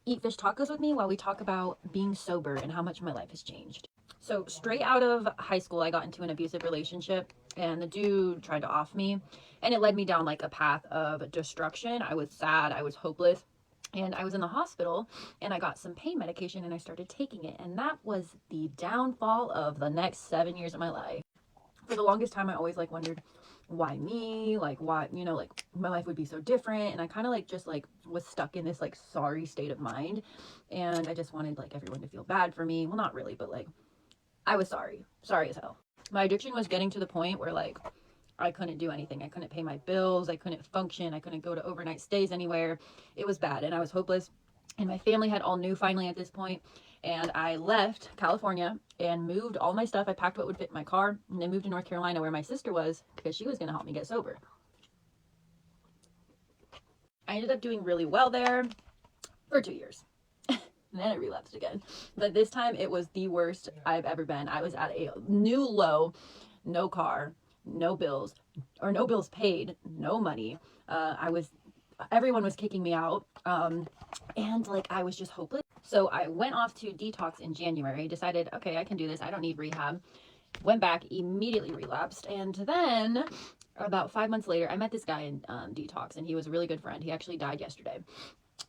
eat fish tacos with me while we talk about being sober and how much my life has changed. So, straight out of high school, I got into an abusive relationship, and the dude tried to off me, and it led me down like a path of destruction. I was sad, I was hopeless, and I was in the hospital, and I got some pain medication, and I started taking it, and that was the downfall of the next 7 years of my life. For the longest time, I always like wondered, why me, like why, like my life would be so different, and I kind of like just like was stuck in this like sorry state of mind, and I just wanted like everyone to feel bad for me. Well, not really, but like I was sorry as hell. My addiction was getting to the point where like I couldn't do anything. I couldn't pay my bills, I couldn't function, I couldn't go to overnight stays anywhere. It was bad, and I was hopeless, and my family had all knew finally at this point. And I left California and moved all my stuff. I packed what would fit in my car, and I moved to North Carolina where my sister was because she was going to help me get sober. I ended up doing really well there for 2 years. And then it relapsed again. But this time it was the worst I've ever been. I was at a new low, no car, no bills, or no bills paid, no money. Everyone was kicking me out. And like I was just hopeless. So I went off to detox in January, decided, okay, I can do this. I don't need rehab. Went back, immediately relapsed. And then about 5 months later, I met this guy in detox, and he was a really good friend. He actually died yesterday,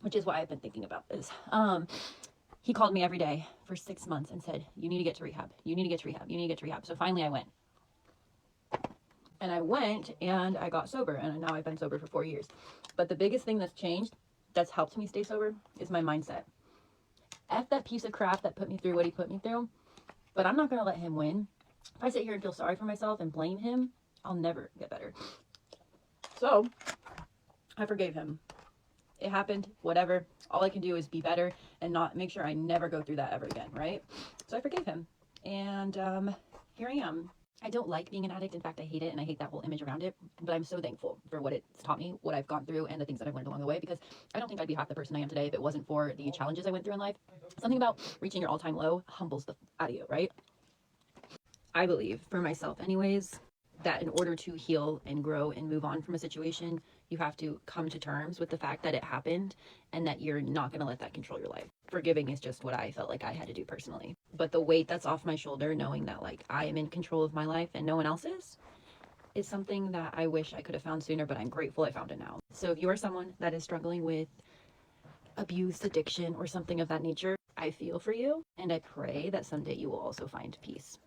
which is why I've been thinking about this. He called me every day for 6 months and said, you need to get to rehab. You need to get to rehab. You need to get to rehab. So finally I went. And I went and I got sober, and now I've been sober for 4 years. But the biggest thing that's changed, that's helped me stay sober, is my mindset. F that piece of crap that put me through what he put me through, but I'm not going to let him win. If I sit here and feel sorry for myself and blame him, I'll never get better. So I forgave him. It happened, whatever. All I can do is be better and not make sure I never go through that ever again, right? So I forgave him, and here I am. I don't like being an addict. In fact, I hate it, and I hate that whole image around it. But I'm so thankful for what it's taught me, what I've gone through, and the things that I've learned along the way, because I don't think I'd be half the person I am today if it wasn't for the challenges I went through in life. Something about reaching your all-time low humbles the out of you, right? I believe, for myself anyways, that in order to heal and grow and move on from a situation, you have to come to terms with the fact that it happened and that you're not going to let that control your life. Forgiving is just what I felt like I had to do personally. But the weight that's off my shoulder, knowing that like I am in control of my life and no one else is something that I wish I could have found sooner, but I'm grateful I found it now. So if you are someone that is struggling with abuse, addiction, or something of that nature, I feel for you, and I pray that someday you will also find peace.